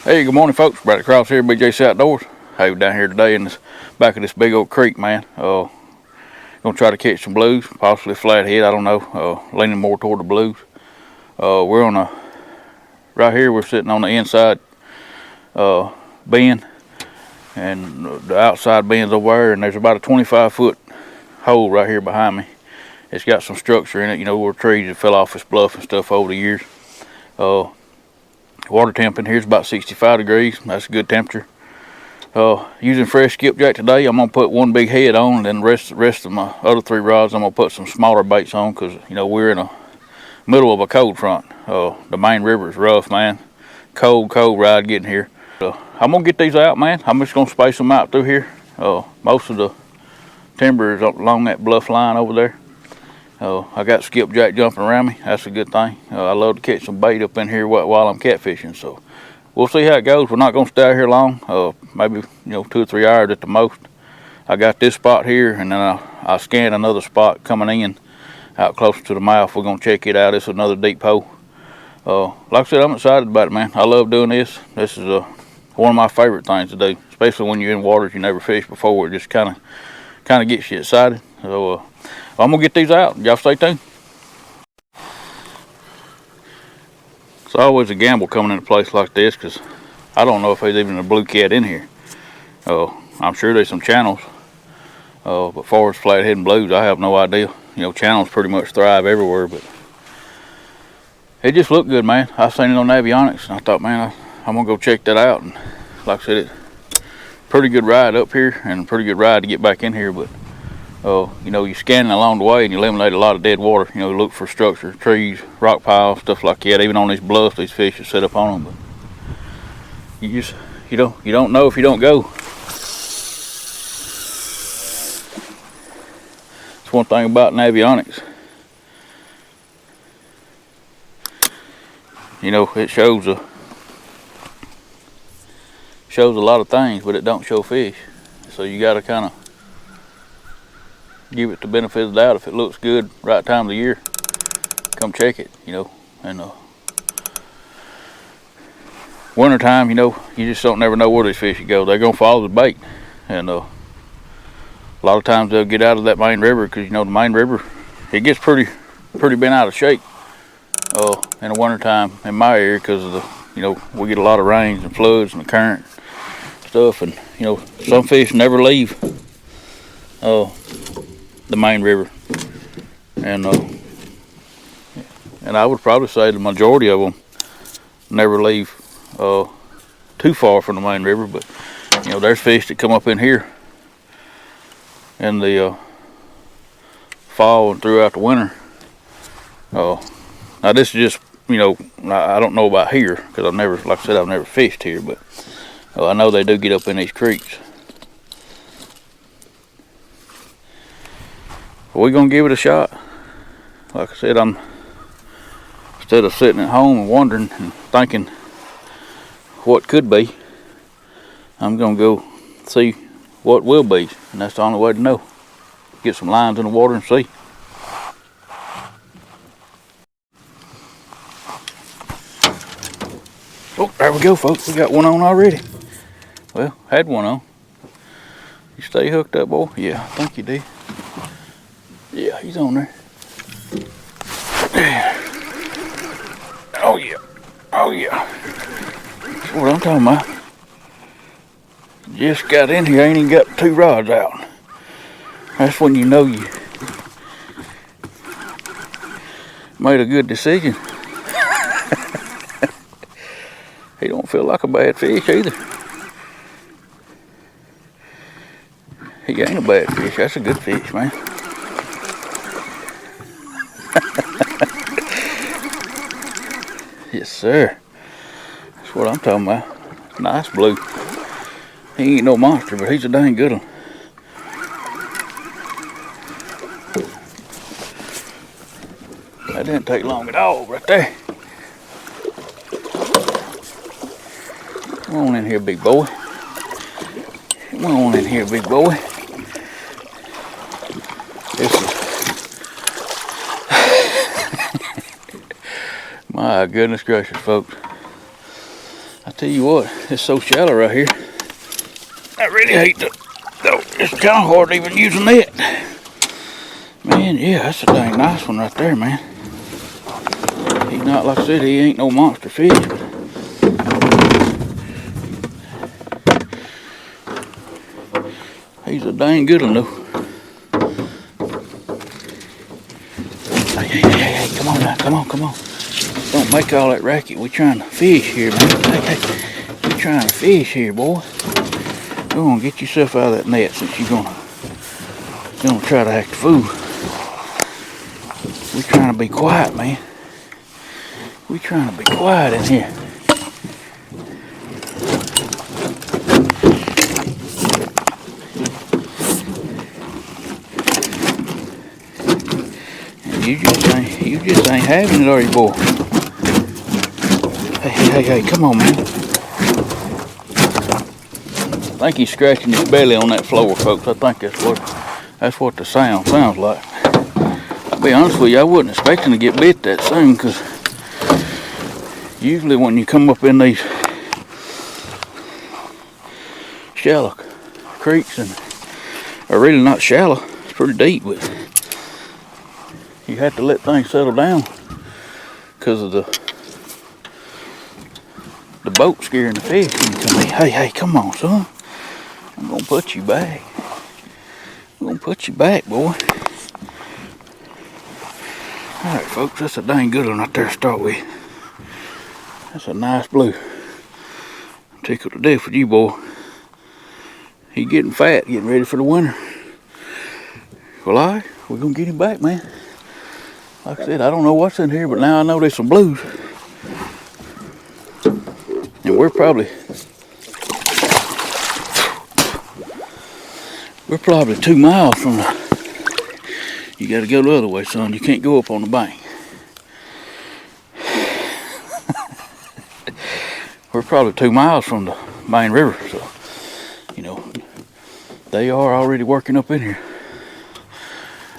Hey, good morning, folks. Brad Cross here, BJ's Outdoors. Hey, we're down here today in the back of this big old creek, man. Gonna try to catch some blues, possibly flathead. I don't know. Leaning more toward the blues. We're on right here. We're sitting on the inside bend, and the outside bend's over there. And there's about a 25-foot hole right here behind me. It's got some structure in it, where trees that fell off this bluff and stuff over the years. Water temp in here is about 65 degrees. That's a good temperature. Using fresh skipjack today, I'm gonna put one big head on, and then the rest of my other three rods, I'm gonna put some smaller baits on, because we're in the middle of a cold front. The main river is rough, man. Cold ride getting here. I'm gonna get these out, man. I'm just gonna space them out through here. Most of the timber is up along that bluff line over there. I got skipjack jumping around me. That's a good thing. I love to catch some bait up in here while I'm catfishing. So we'll see how it goes. We're not going to stay out here long. Maybe 2 or 3 hours at the most. I got this spot here, and then I scanned another spot coming in out closer to the mouth. We're going to check it out. It's another deep hole. Like I said, I'm excited about it, man. I love doing this. This is one of my favorite things to do, especially when you're in waters you never fished before. It just kind of gets you excited. So I'm gonna get these out. Y'all stay tuned. It's always a gamble coming in a place like this, because I don't know if there's even a blue cat in here. I'm sure there's some channels, but far as flathead and blues, I have no idea. Channels pretty much thrive everywhere, but it just looked good, man. I seen it on Navionics, and I thought, man, I'm gonna go check that out. And like I said, it's pretty good ride up here, and a pretty good ride to get back in here, but you're scanning along the way, and you eliminate a lot of dead water. You look for structure, trees, rock piles, stuff like that. Even on these bluffs, these fish are set up on them. But you don't know if you don't go. It's one thing about Navionics. It shows a lot of things, but it don't show fish. So you got to kind of give it the benefit of the doubt. If it looks good, right time of the year, come check it, and winter time, you just don't never know where these fish go. They're gonna follow the bait, and a lot of times they'll get out of that main river, because the main river, it gets pretty bent out of shape in the winter time in my area, because of the we get a lot of rains and floods and the current stuff, and some fish never leave the main river, and I would probably say the majority of them never leave too far from the main river. But there's fish that come up in here in the fall and throughout the winter. Now this is just I don't know about here, because I've never fished here, but I know they do get up in these creeks. We're gonna give it a shot. Like I said, instead of sitting at home and wondering and thinking what could be, I'm gonna go see what will be, and that's the only way to know. Get some lines in the water and see. Oh, there we go, folks. We got one on already. Well, had one on. You stay hooked up, boy? Yeah, I think you did. Yeah, he's on there. Oh yeah. That's what I'm talking about. Just got in here, ain't even got 2 rods out. That's when you know you made a good decision. He don't feel like a bad fish either. He ain't a bad fish. That's a good fish, man. Yes, sir. That's what I'm talking about. Nice blue. He ain't no monster, but he's a dang good one. That didn't take long at all right there. Come on in here, big boy. Come on in here, big boy. This is my goodness gracious, folks. I tell you what, it's so shallow right here. I really hate to, though. It's kind of hard to even use a net. Man, yeah, that's a dang nice one right there, man. He's not, like I said, he ain't no monster fish. He's a dang good one, though. Hey, come on now, come on. Don't make all that racket. We're trying to fish here, man. Hey, we're trying to fish here, boy. Go on, get yourself out of that net since you're gonna try to act a fool. We're trying to be quiet, man. We're trying to be quiet in here. And you just ain't having it, are you, boy? Hey, come on, man. I think he's scratching his belly on that floor, folks. I think that's what the sound sounds like. I'll be honest with you, I wasn't expecting to get bit that soon, because usually when you come up in these shallow creeks, and are really not shallow, it's pretty deep, but you have to let things settle down because of the boat scaring the fish when you come in. Hey, come on, son. I'm gonna put you back. I'm gonna put you back, boy. Alright, folks, that's a dang good one right there to start with. That's a nice blue. I'm tickled to death with you, boy. He getting fat, getting ready for the winter. Well, alright, we're gonna get him back, man. Like I said, I don't know what's in here, but now I know there's some blues. And we're probably 2 miles from the... You gotta go the other way, son. You can't go up on the bank. We're probably 2 miles from the main river, so, you know, they are already working up in here.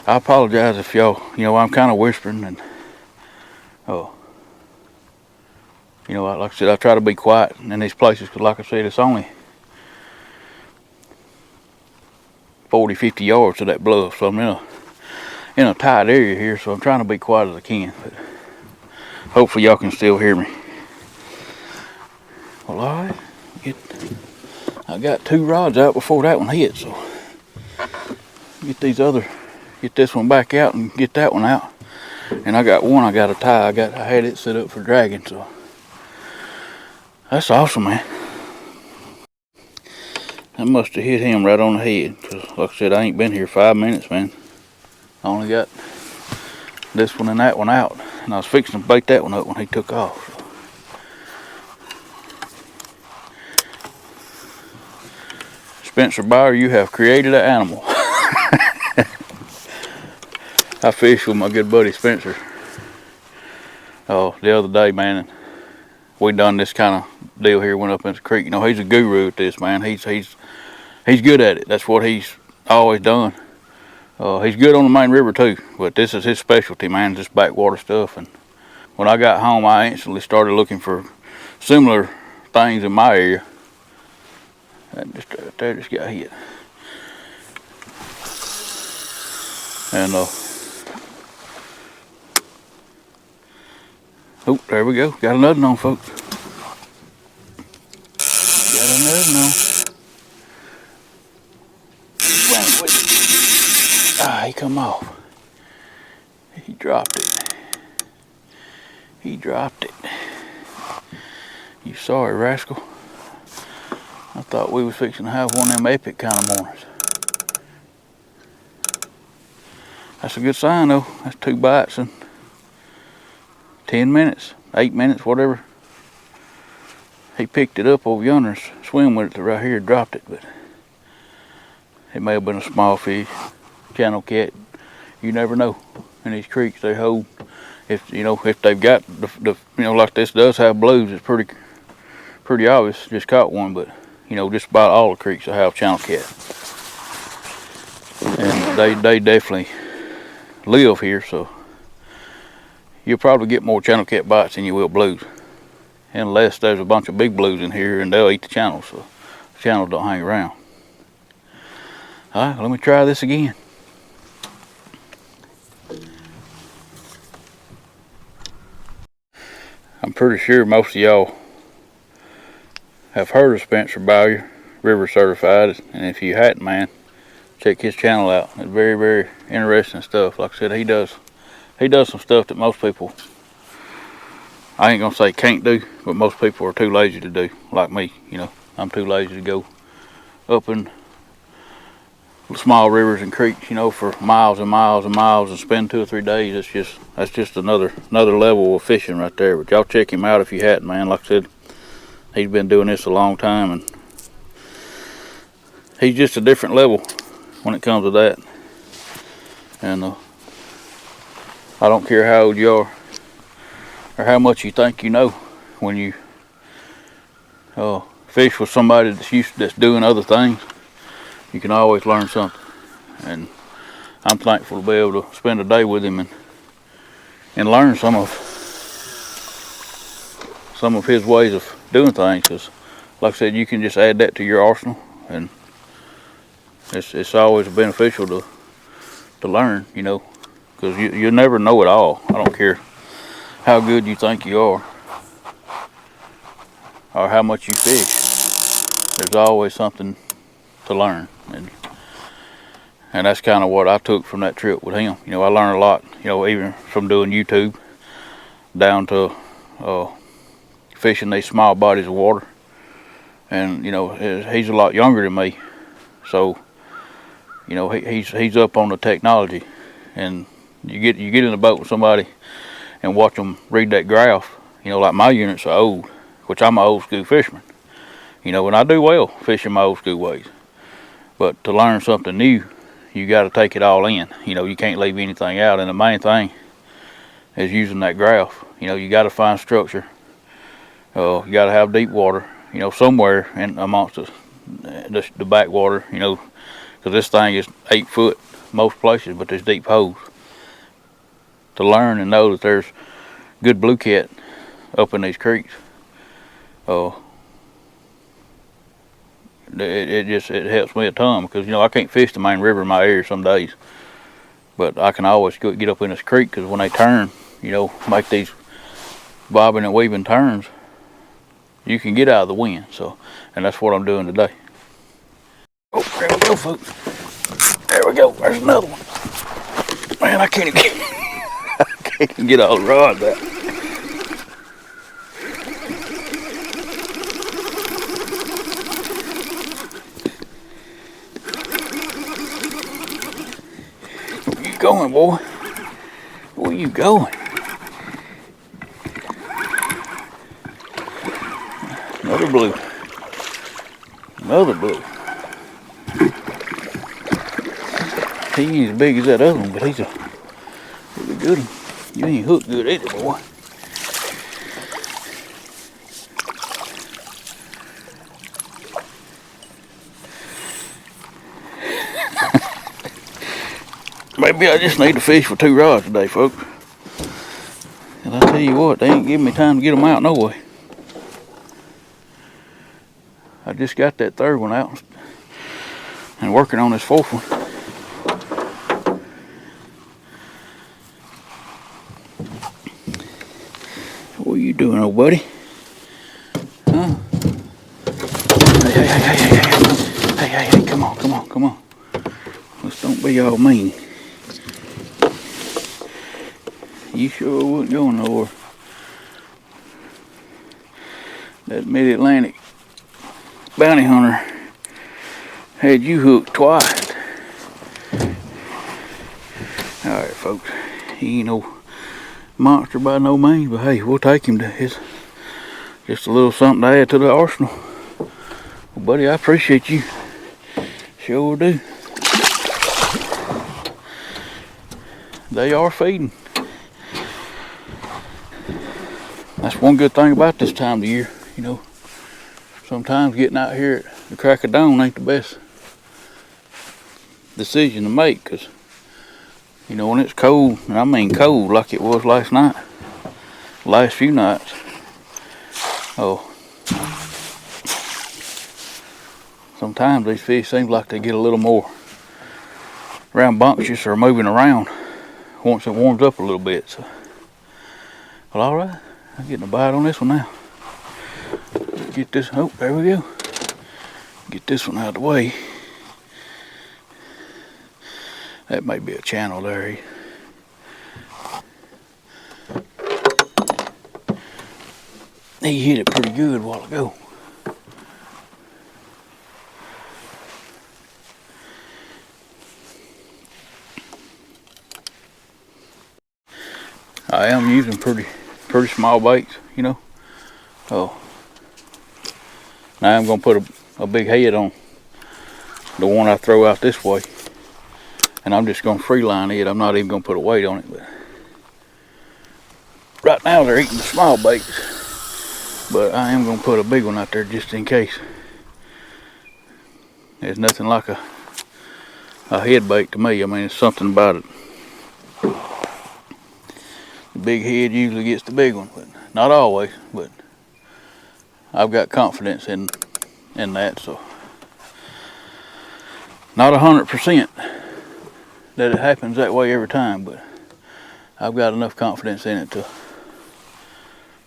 I apologize if y'all, I'm kind of whispering, and, like I said, I try to be quiet in these places, because like I said, it's only 40, 50 yards to that bluff, so I'm in a tight area here, so I'm trying to be quiet as I can, but hopefully y'all can still hear me. Well, alright, I got 2 rods out before that one hit, so get this one back out and get that one out. And I got one I got to tie. I had it set up for dragging, so that's awesome, man. I must have hit him right on the head, because like I said, I ain't been here 5 minutes, man. I only got this one and that one out, and I was fixing to bait that one up when he took off. So. Spencer Bauer, you have created an animal. I fished with my good buddy Spencer the other day, man, and we done this kind of deal here, went up into the creek. He's a guru at this, man. He's good at it. That's what he's always done. He's good on the main river too, but this is his specialty, man, just backwater stuff. And when I got home, I instantly started looking for similar things in my area. That just right there just got hit. And oh, there we go. Got another one, folks. Got another one. Ah, he come off. He dropped it. He dropped it. You sorry, rascal. I thought we was fixing to have one of them epic kind of mornings. That's a good sign, though. That's 2 bites in 10 minutes, 8 minutes, whatever. He picked it up over yonder and swam with it to right here and dropped it, but it may have been a small fish, channel cat. You never know. In these creeks, they hold. If they've got the like this does have blues, it's pretty obvious. Just caught one, but just about all the creeks will have channel cat, and they definitely live here. So you'll probably get more channel cat bites than you will blues. unless there's a bunch of big blues in here and they'll eat the channels, so the channels don't hang around. All right, let me try this again. I'm pretty sure most of y'all have heard of Spencer Bowyer, River Certified, and if you hadn't, man, check his channel out. It's very, very interesting stuff. Like I said, he does some stuff that most people, I ain't gonna say can't do, but most people are too lazy to do, like me. You know, I'm too lazy to go up in small rivers and creeks, you know, for miles and miles and miles and spend 2 or 3 days. That's just another level of fishing right there. But y'all check him out if you hadn't, man. Like I said, he's been doing this a long time, and he's just a different level when it comes to that. And I don't care how old you are or how much you think you know, when you fish with somebody that's doing other things, you can always learn something. And I'm thankful to be able to spend a day with him and learn some of his ways of doing things. Because, like I said, you can just add that to your arsenal, and it's always beneficial to learn, you know, because you never know it all. I don't care how good you think you are or how much you fish. There's always something to learn, and that's kind of what I took from that trip with him. You know, I learned a lot, you know, even from doing YouTube down to fishing these small bodies of water. And you know, he's a lot younger than me, so you know, he's up on the technology. And you get in the boat with somebody and watch them read that graph. You know, like my units are old, which I'm an old school fisherman. You know, and I do well fishing my old school ways. But to learn something new, you got to take it all in. You know, you can't leave anything out. And the main thing is using that graph. You know, you got to find structure. You got to have deep water, you know, somewhere in amongst the backwater, you know, because this thing is 8 foot most places, but there's deep holes. To learn and know that there's good blue cat up in these creeks, it helps me a ton, because you know, I can't fish the main river in my area some days, but I can always get up in this creek, because when they turn, you know, make these bobbing and weaving turns, you can get out of the wind. So, and that's what I'm doing today. Oh, there we go, folks. There we go. There's another one. Man, I can't even get all the rods out. Where you going, boy? Where you going? Another blue. Another blue. He ain't as big as that other one, but he's a really good one. You ain't hooked good either, boy. Maybe I just need to fish with 2 rods today, folks. And I tell you what, they ain't giving me time to get them out no way. I just got that 3rd one out and working on this 4th one. What are you doing, old buddy? Huh? Hey, come on. Let's don't be all mean. You sure wasn't going nowhere. That Mid-Atlantic bounty hunter had you hooked twice. Alright, folks, he ain't no monster by no means, but hey, we'll take him to his, just a little something to add to the arsenal. Well, buddy, I appreciate you. Sure do. They are feeding. That's one good thing about this time of year, you know. Sometimes getting out here at the crack of dawn ain't the best decision to make, because, you know, when it's cold, and I mean cold like it was last night, last few nights, Oh, sometimes these fish seem like they get a little more rambunctious or moving around once it warms up a little bit. So, well, all right, I'm getting a bite on this one now. Get this. Oh, there we go. Get this one out of the way. That may be a channel there. He hit it pretty good a while ago. I am using pretty small baits, you know. Oh, now I'm gonna put a big head on the one I throw out this way, and I'm just gonna free line it. I'm not even gonna put a weight on it. But right now they're eating the small baits, but I am gonna put a big one out there just in case. There's nothing like a head bait to me. I mean, it's something about it. The big head usually gets the big one, but not always. But I've got confidence in that, so not 100% that it happens that way every time, but I've got enough confidence in it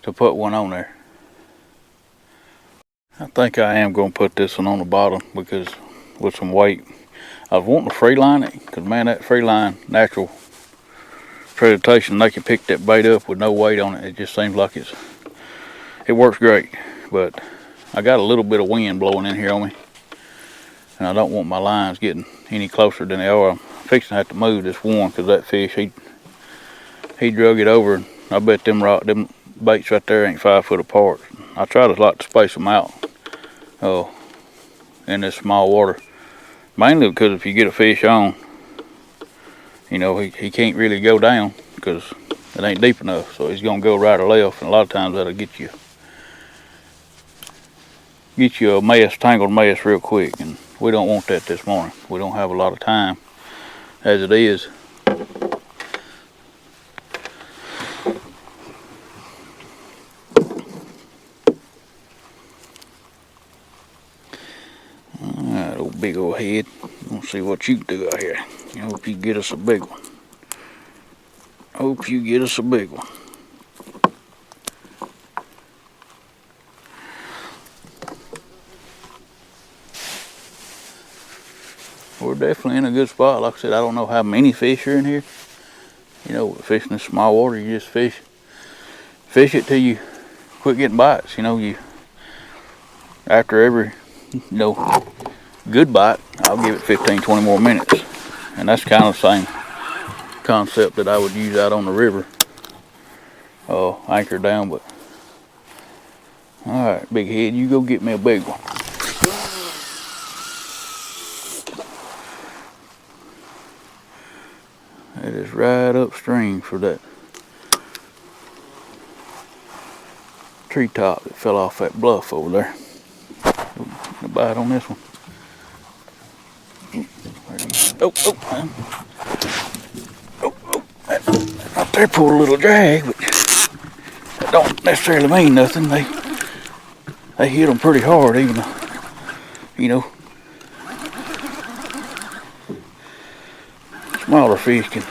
to put one on there. I think I am going to put this one on the bottom because with some weight. I was wanting to free line it because, man, that free line natural presentation, they can pick that bait up with no weight on it. It just seems like it works great. But I got a little bit of wind blowing in here on me, and I don't want my lines getting any closer than they are. I'm fixing to have to move this one because that fish, he drug it over, and I bet them baits right there ain't 5 foot apart. I try to like to space them out in this small water, mainly because if you get a fish on, you know, he can't really go down because it ain't deep enough, so he's gonna go right or left, and a lot of times that'll get you a mess, tangled mess real quick, and we don't want that this morning. We don't have a lot of time as it is. Alright, old big old head. Let's see what you can do out here. I hope you get us a big one. Hope you get us a big one. We're definitely in a good spot. Like I said, I don't know how many fish are in here. You know, fishing in small water, you just fish it till you quit getting bites. You know, after every, good bite, I'll give it 15-20 more minutes. And that's kind of the same concept that I would use out on the river. Anchor down, but alright, big head, you go get me a big one. It is right upstream for that treetop that fell off that bluff over there. A bite on this one. Right there pulled a little drag, but that don't necessarily mean nothing. They hit them pretty hard, even though, smaller fish can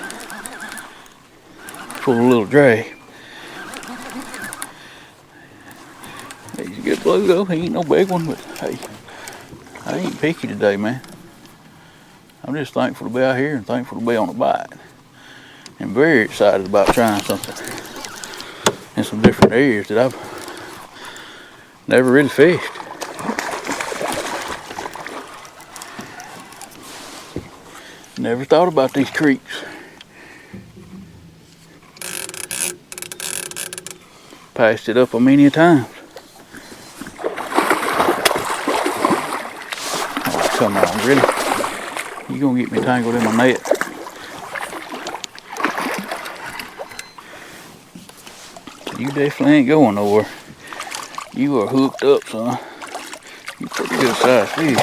pull a little drag. He's a good blue though. He ain't no big one, but hey, I ain't picky today, man. I'm just thankful to be out here and thankful to be on a bite. And very excited about trying something in some different areas that I've never really fished. Never thought about these creeks. Passed it up a many a times. Oh, come on, really? You gonna get me tangled in my net? You definitely ain't going nowhere. You are hooked up, son. You pretty good sized fish.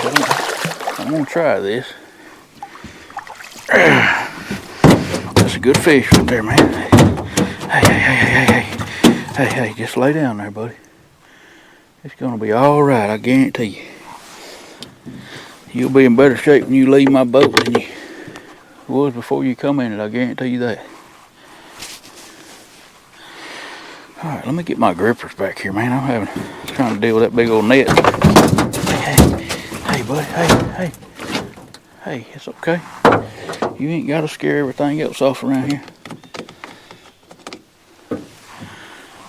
I'm gonna try this. That's a good fish right there, man. Hey, just lay down there, buddy. It's gonna be all right, I guarantee you. You'll be in better shape when you leave my boat than you was before you come in it, I guarantee you that. Alright, let me get my grippers back here, man. I'm trying to deal with that big old net. Hey, buddy, hey, it's okay. You ain't gotta scare everything else off around here.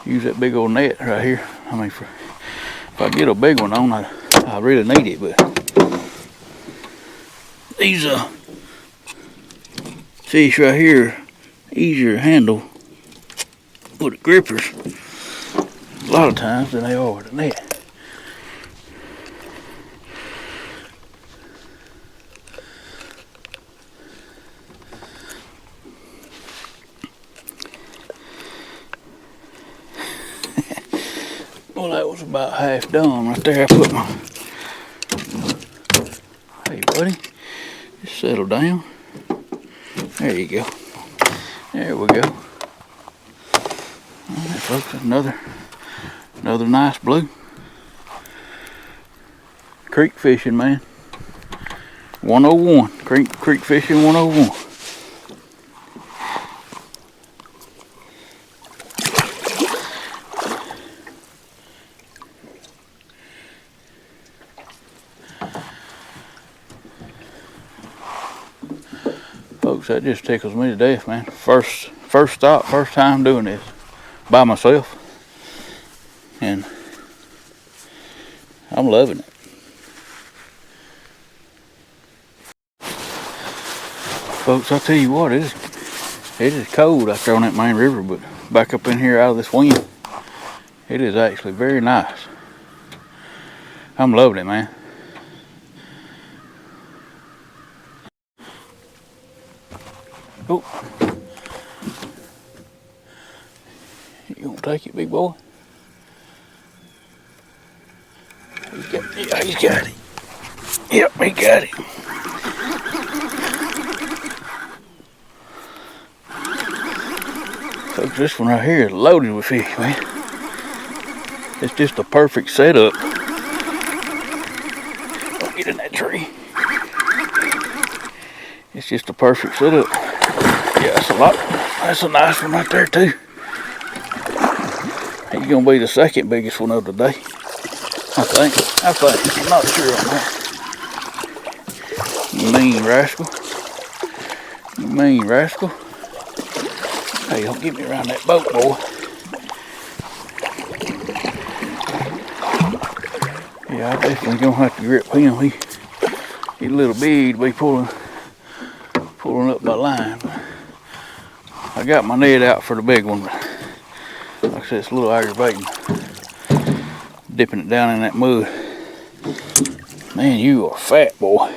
Use that big old net right here. I mean, if I get a big one on, I really need it, but these fish right here easier to handle with the grippers a lot of times than they are with the net. Well, that was about half done right there. I put my... Hey, buddy, just settle down. There you go. There we go. Alright, folks, another nice blue. Creek fishing, man. 101. Creek fishing 101. Folks, that just tickles me to death, man. First stop, first time doing this by myself, and I'm loving it. Folks, I tell you what, it is cold out there on that main river, but back up in here out of this wind, it is actually very nice. I'm loving it, man. Oh, you gonna take it, big boy? He's got it. Yep, he got it. Folks, this one right here is loaded with fish, man. It's just a perfect setup. Don't get in that tree. It's just a perfect setup. Yeah, that's a nice one right there too. He's gonna be the second biggest one of the day. I think. I'm not sure on that. You mean rascal. You mean rascal. Hey, don't get me around that boat, boy. Yeah, I definitely gonna have to grip him. He's a little big to be pulling up my line. But I got my net out for the big one, but like I said, it's a little aggravating dipping it down in that mud. Man, you are fat, boy.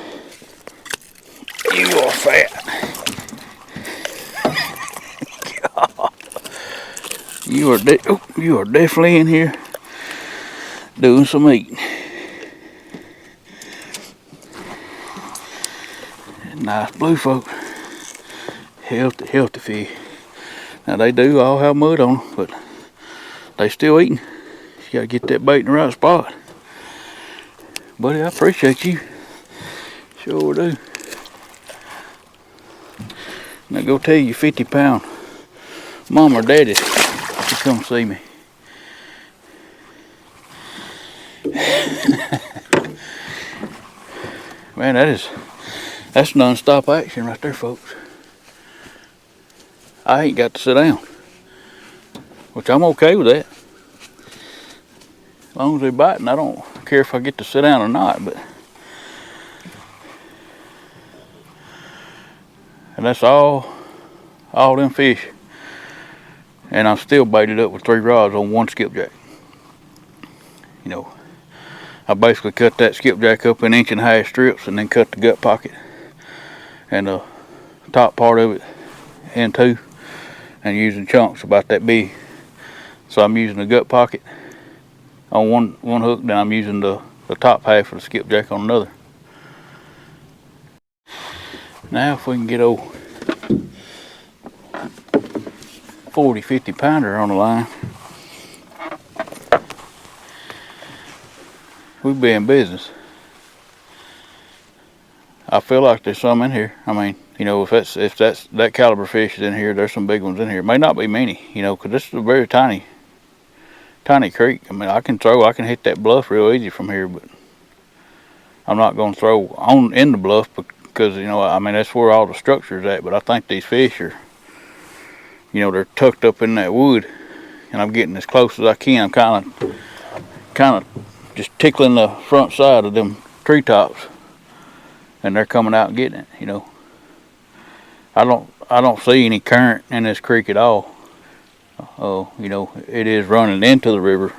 You are fat. You are definitely in here doing some eating. Nice blue, folks. Healthy fish. Now they do all have mud on them, but they still eating. You gotta get that bait in the right spot. Buddy, I appreciate you. Sure do. Now go tell your 50-pound mom or daddy to come see me. Man, that's non-stop action right there, folks. I ain't got to sit down, which I'm okay with that. As long as they're biting, I don't care if I get to sit down or not. But and that's all them fish. And I'm still baited up with 3 rods on 1 skipjack. You know, I basically cut that skipjack up in 1.5-inch strips and then cut the gut pocket and the top part of it in 2, and using chunks about that big. So I'm using the gut pocket on one hook, then I'm using the top half of the skipjack on another. Now if we can get old 40-50 pounder on the line, we be in business. I feel like there's some in here. I mean, you know, if that's that caliber fish is in here, there's some big ones in here. It may not be many, you know, 'cause this is a very tiny creek. I mean, I can hit that bluff real easy from here, but I'm not gonna throw on in the bluff because, you know, I mean, that's where all the structure is at. But I think these fish are, you know, they're tucked up in that wood, and I'm getting as close as I can. I'm kind of just tickling the front side of them treetops, and they're coming out and getting it. You know, I don't see any current in this creek at all. Oh, you know, it is running into the river,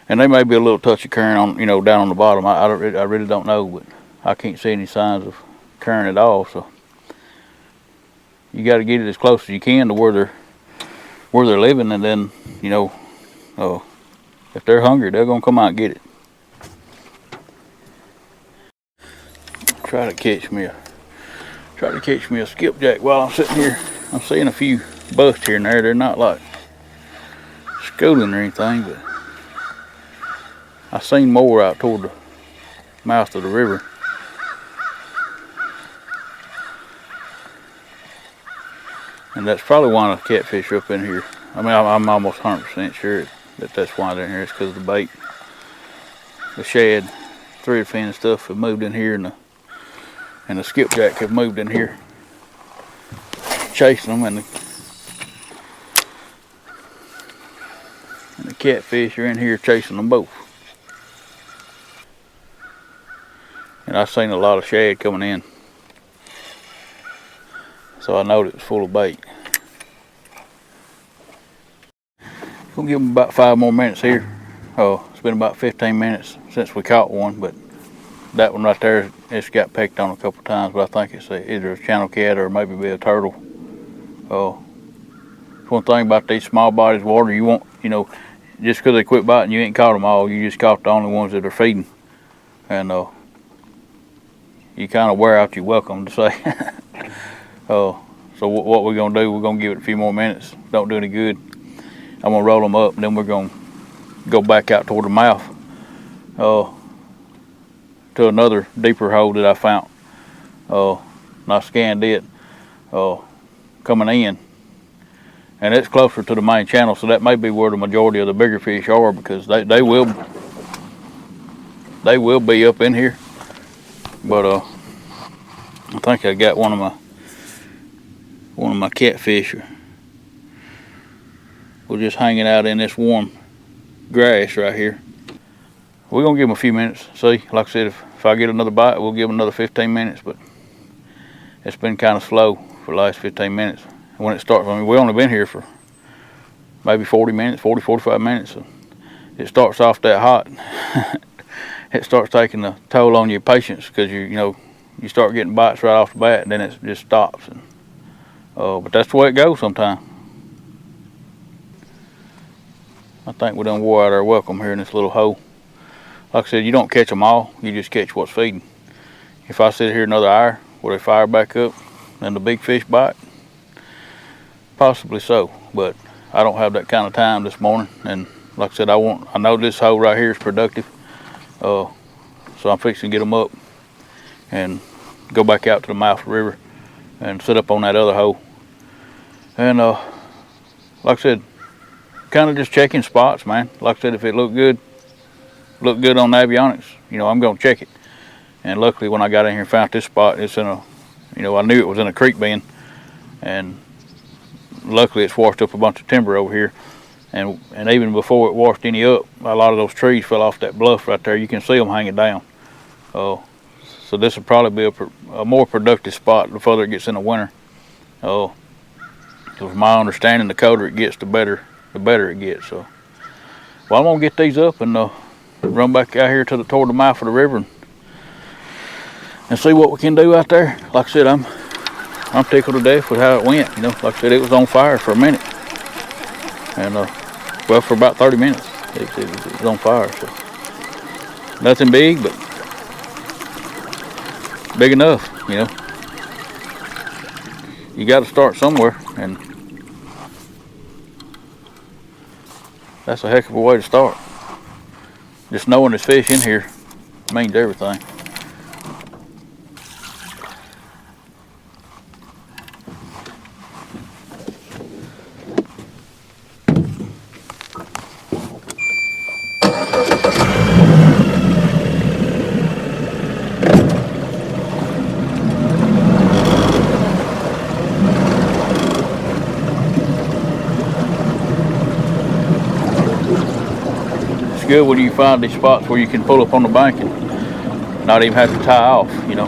and there may be a little touch of current on, you know, down on the bottom. I really don't know, but I can't see any signs of current at all. So you got to get it as close as you can to where they're living, and then, you know, if they're hungry, they're gonna come out and get it. Try to catch me a skipjack while I'm sitting here. I'm seeing a few busts here and there. They're not like schooling or anything, but I seen more out toward the mouth of the river. And that's probably why the catfish are up in here. I mean, I'm almost 100% sure that's why they're in here. It's because the bait, the shad, thread fin and stuff have moved in here, and the skipjack have moved in here, chasing them, and the catfish are in here chasing them both. And I've seen a lot of shad coming in, so I know it was full of bait. Gonna give them about 5 more minutes here. Oh, it's been about 15 minutes since we caught one, but that one right there, it's got pecked on a couple times, but I think it's either a channel cat or maybe be a turtle. Oh, one thing about these small bodies of water, you won't, you know, just because they quit biting, you ain't caught them all. You just caught the only ones that are feeding, and you kind of wear out your welcome, to say. So what we're gonna do? We're gonna give it a few more minutes. Don't do any good. I'm gonna roll them up, and then we're gonna go back out toward the mouth, to another deeper hole that I found. And I scanned it, coming in, and it's closer to the main channel, so that may be where the majority of the bigger fish are, because they will be up in here. But I think I got one of my catfish. We're just hanging out in this warm grass right here. We're gonna give them a few minutes. See, like I said, if I get another bite, we'll give them another 15 minutes. But it's been kind of slow for the last 15 minutes. When it starts, I mean, we've only been here for maybe 40 minutes, 45 minutes. So it starts off that hot. It starts taking a toll on your patience, because you start getting bites right off the bat, and then it just stops. And but that's the way it goes sometimes. I think we done wore out our welcome here in this little hole. Like I said, you don't catch them all, you just catch what's feeding. If I sit here another hour, will they fire back up and the big fish bite? Possibly so, but I don't have that kind of time this morning. And like I said, I know this hole right here is productive, so I'm fixing to get them up and go back out to the mouth of the river and sit up on that other hole. And like I said, kind of just checking spots, man. Like I said, if it looked good on Navionics, I'm gonna check it. And luckily, when I got in here and found this spot, it's in a, I knew it was in a creek bend, and luckily it's washed up a bunch of timber over here. And even before it washed any up, a lot of those trees fell off that bluff right there. You can see them hanging down. So this will probably be a more productive spot the further it gets in the winter. Because my understanding, the colder it gets, the better it gets. So, well, I'm gonna get these up and run back out here toward the mouth of the river and see what we can do out there. Like I said, I'm tickled to death with how it went. Like I said, it was on fire for a minute, and for about 30 minutes it was on fire. So nothing big, but big enough. You got to start somewhere, and that's a heck of a way to start. Just knowing there's fish in here means everything. It's good when you find these spots where you can pull up on the bank and not even have to tie off, you know.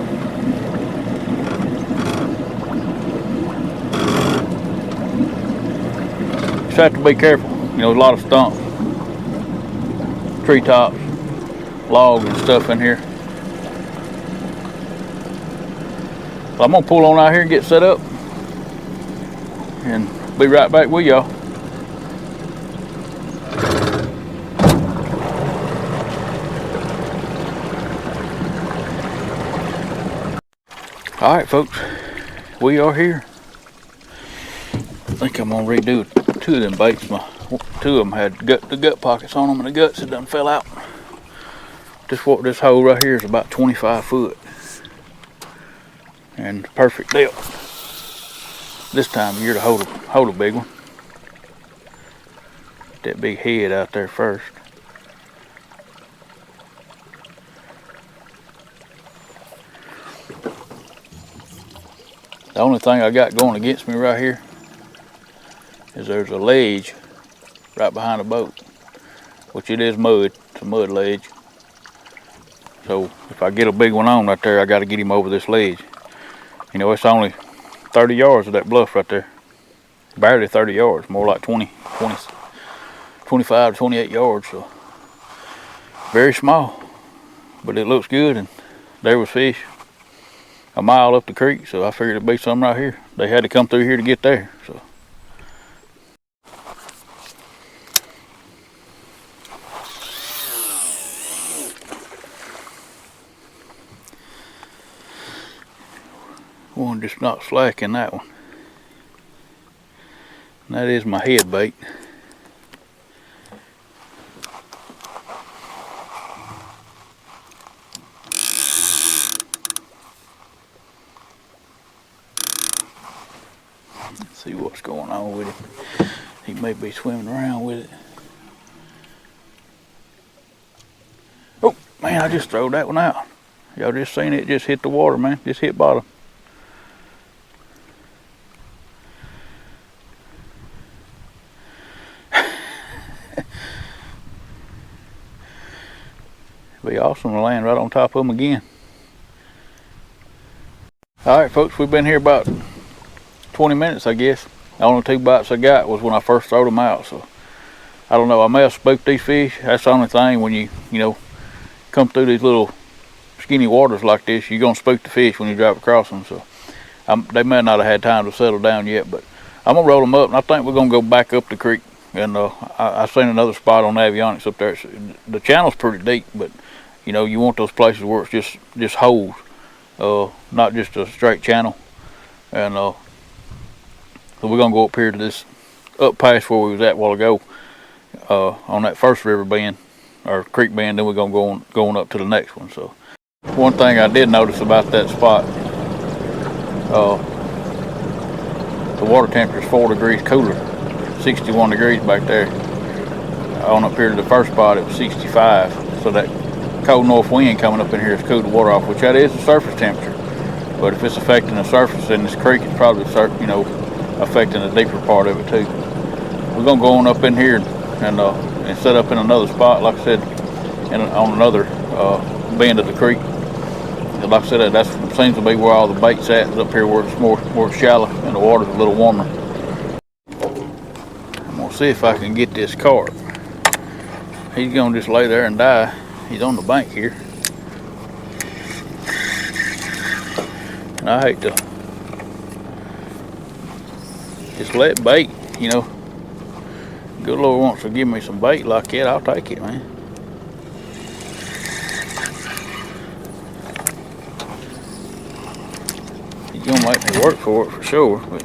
Just have to be careful. You know, there's a lot of stumps, treetops, logs and stuff in here. So I'm gonna pull on out here and get set up and be right back with y'all. All right, folks, we are here. I think I'm gonna redo 2 of them baits. 2 of them had the gut pockets on them, and the guts had done fell out. This hole right here is about 25 foot, and perfect depth this time of year to hold a big one. Get that big head out there first. The only thing I got going against me right here is there's a ledge right behind the boat, which it is mud. It's a mud ledge. So if I get a big one on right there, I got to get him over this ledge. You know, it's only 30 yards of that bluff right there. Barely 30 yards, more like 25 to 28 yards. So very small, but it looks good, and there was fish a mile up the creek, so I figured it'd be something right here. They had to come through here to get there. So one just not slacking that one. And that is my head bait. Let's see what's going on with him. He may be swimming around with it. Oh man, I just threw that one out. Y'all just seen it just hit the water, man. Just hit bottom. Be awesome to land right on top of them again. Alright folks, we've been here about 20 minutes, I guess. The only 2 bites I got was when I first threw them out, so I don't know, I may have spooked these fish. That's the only thing when you know, come through these little skinny waters like this, you're gonna spook the fish when you drive across them. So they may not have had time to settle down yet, but I'm gonna roll them up, and I think we're gonna go back up the creek. And I've seen another spot on Navionics up there. The channel's pretty deep, but you know, you want those places where it's just holes, not just a straight channel. And so we're gonna go up here to this up past where we was at a while ago, on that first river bend or creek bend. Then we're gonna go going up to the next one. So one thing I did notice about that spot, the water temperature is 4 degrees cooler. 61 degrees back there. On up here to the first spot, it was 65. So that cold north wind coming up in here has cooled the water off, which that is the surface temperature. But if it's affecting the surface in this creek, it's probably, you know, affecting the deeper part of it too. We're gonna go on up in here and set up in another spot, like I said, on another bend of the creek. And like I said, that seems to be where all the bait's at, is up here where it's more shallow and the water's a little warmer. See if I can get this carp. He's gonna just lay there and die. He's on the bank here. And I hate to just let bait, you know. Good Lord wants to give me some bait like that, I'll take it, man. He's gonna make me work for it for sure, but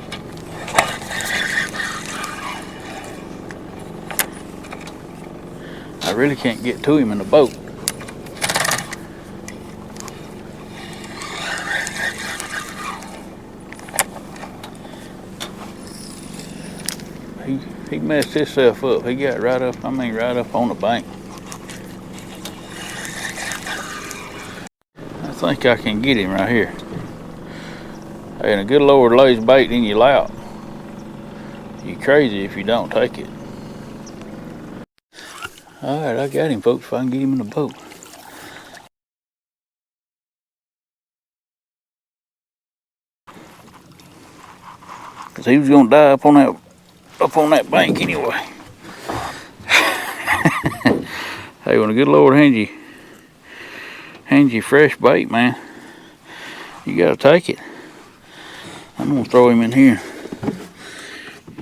I really can't get to him in the boat. He messed himself up. He got right up, right up on the bank. I think I can get him right here. And a good Lord lays bait in your lap. You crazy if you don't take it. Alright, I got him, folks, if I can get him in the boat. Cause he was gonna die up on that bank anyway. Hey, when a good Lord hands you fresh bait, man, you gotta take it. I'm gonna throw him in here.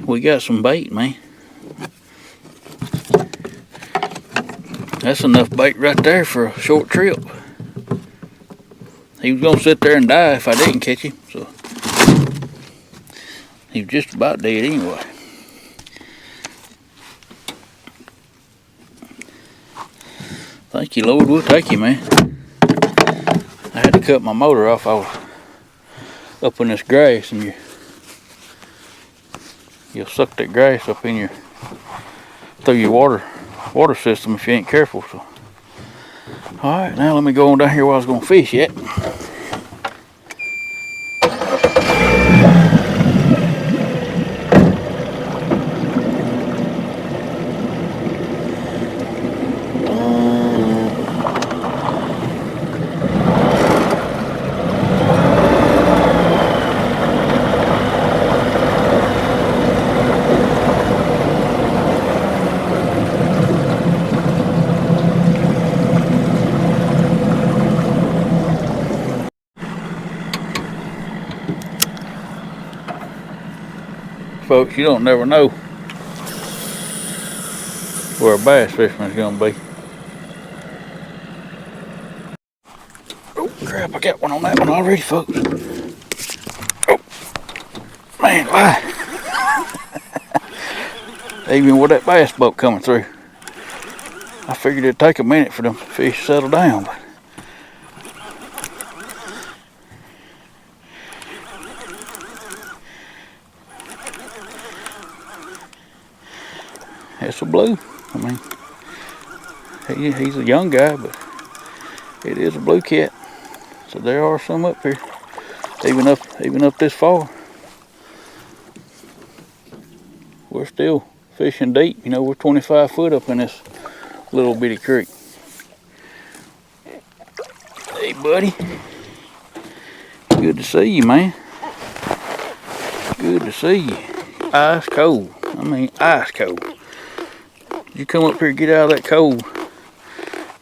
We got some bait, man. That's enough bait right there for a short trip. He was gonna sit there and die if I didn't catch him, so he was just about dead anyway. Thank you, Lord, we'll take him, man. I had to cut my motor off. I was up in this grass, and you'll suck that grass up in through your water system if you ain't careful. So, all right, now let me go on down here where I was gonna fish yet. Folks, you don't never know where a bass fisherman's gonna be. Oh crap, I got one on that one already, folks. Oh man, why? Even with that bass boat coming through, I figured it'd take a minute for them fish to settle down. But it's a blue. I mean, he's a young guy, but it is a blue cat. So there are some up here, even up this far. We're still fishing deep. You know, we're 25 foot up in this little bitty creek. Hey, buddy. Good to see you, man. Good to see you. Ice cold. I mean, ice cold. You come up here and get out of that cold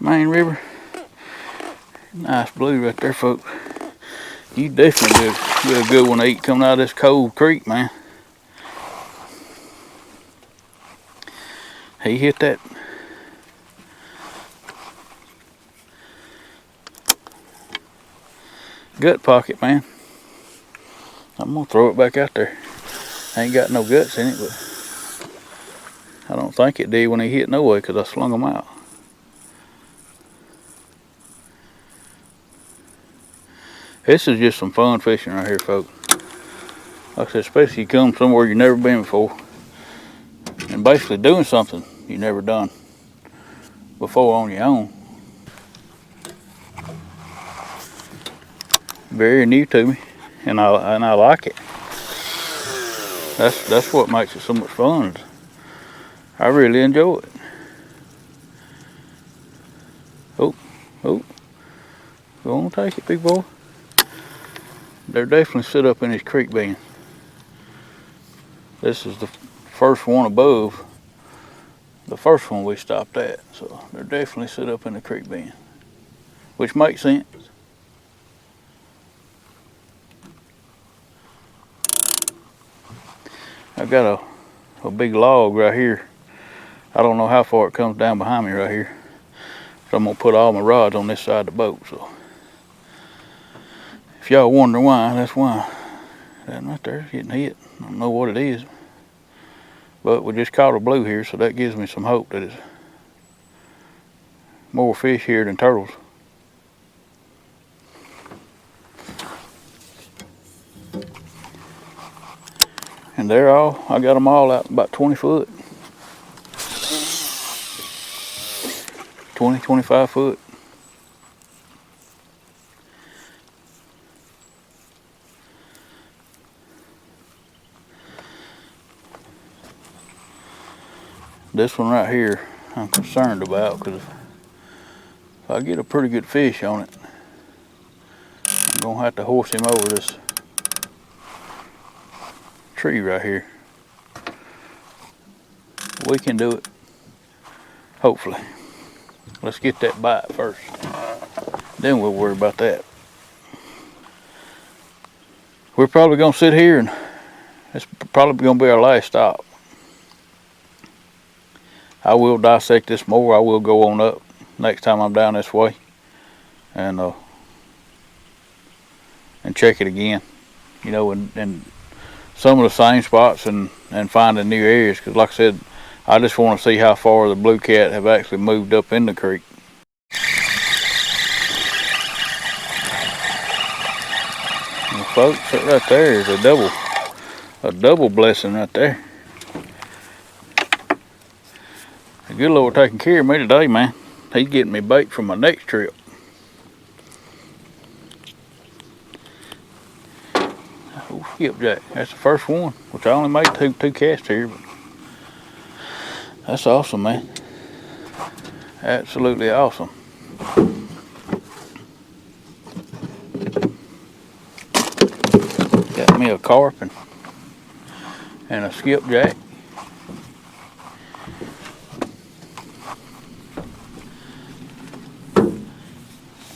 main river. Nice blue right there, folks. You definitely get a good one to eat coming out of this cold creek, man. He hit that. Gut pocket, man. I'm gonna throw it back out there. Ain't got no guts in it, but I don't think it did when he hit no way because I slung them out. This is just some fun fishing right here, folks. Like I said, especially you come somewhere you've never been before and basically doing something you never done before on your own. Very new to me, and I like it. That's what makes it so much fun. I really enjoy it. Oh, go on, take it, big boy. They're definitely set up in this creek bend. This is the first one above the first one we stopped at, so they're definitely set up in the creek bend, which makes sense. I've got a big log right here. I don't know how far it comes down behind me right here. So I'm gonna put all my rods on this side of the boat. So if y'all wonder why, that's why. That right there is getting hit. I don't know what it is. But we just caught a blue here, so that gives me some hope that it's more fish here than turtles. And I got them all out about 20 foot. 20, 25 foot. This one right here I'm concerned about, because if I get a pretty good fish on it, I'm gonna have to horse him over this tree right here. We can do it, hopefully. Let's get that bite first, then we'll worry about that. We're probably gonna sit here, and it's probably gonna be our last stop. I will dissect this more. I will go on up next time I'm down this way, and check it again, you know, and some of the same spots, and finding new areas, because like I said, I just want to see how far the blue cat have actually moved up in the creek. Well, folks, that right there is a double blessing right there. The good Lord taking care of me today, man. He's getting me bait for my next trip. Oh, skipjack. That's the first one, which I only made two casts here, but that's awesome, man. Absolutely awesome. Got me a carp and a skipjack.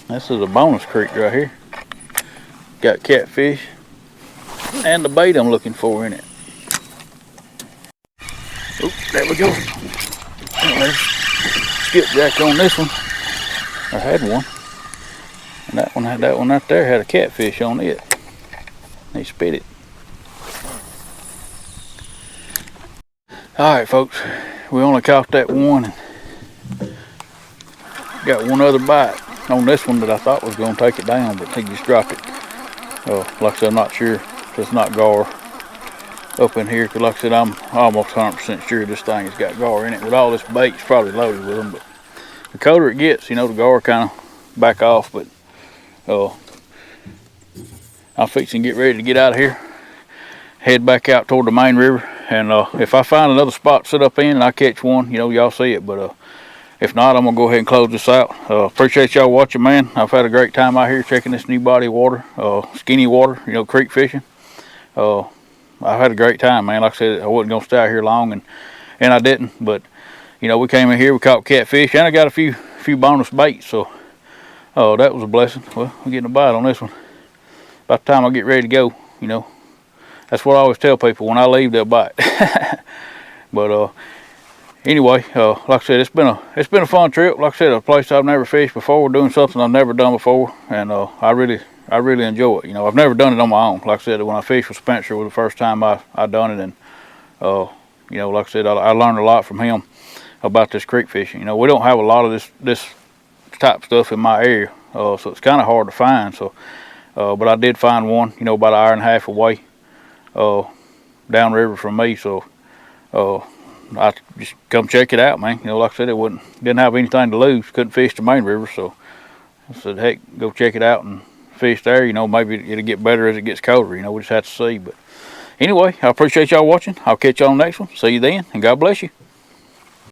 This is a bonus creek right here. Got catfish and the bait I'm looking for in it. Oh, there we go. And there's skipjack on this one. I had one. And that one right there had a catfish on it. He spit it. Alright folks, we only caught that one. Got one other bite on this one that I thought was going to take it down, but he just dropped it. Like I said, I'm not sure if it's not gar up in here, because like I said, I'm almost 100% sure this thing has got gar in it. With all this bait, it's probably loaded with them, but the colder it gets, you know, the gar kind of back off. But I'm fixing to get ready to get out of here, head back out toward the main river, and if I find another spot to sit up in and I catch one, you know, y'all see it, but if not, I'm gonna go ahead and close this out. Appreciate y'all watching, man. I've had a great time out here checking this new body of water, skinny water, you know, creek fishing. I've had a great time, man. Like I said, I wasn't gonna stay out here long, and I didn't. But you know, we came in here, we caught catfish, and I got a few bonus baits. So that was a blessing. Well, we're getting a bite on this one. By the time I get ready to go, you know, that's what I always tell people: when I leave, they'll bite. But anyway, like I said, it's been a fun trip. Like I said, a place I've never fished before. We're doing something I've never done before, and I really enjoy it. You know, I've never done it on my own. Like I said, when I fished with Spencer was the first time I done it, and you know, like I said, I learned a lot from him about this creek fishing. You know, we don't have a lot of this type of stuff in my area, so it's kind of hard to find. So, but I did find one, you know, about an hour and a half away, downriver from me. So, I just come check it out, man. You know, like I said, didn't have anything to lose. Couldn't fish the main river, so I said, heck, go check it out and fish there. You know, maybe it'll get better as it gets colder. You know, we just have to see. But anyway, I appreciate y'all watching. I'll catch y'all on the next one. See you then, and God bless you.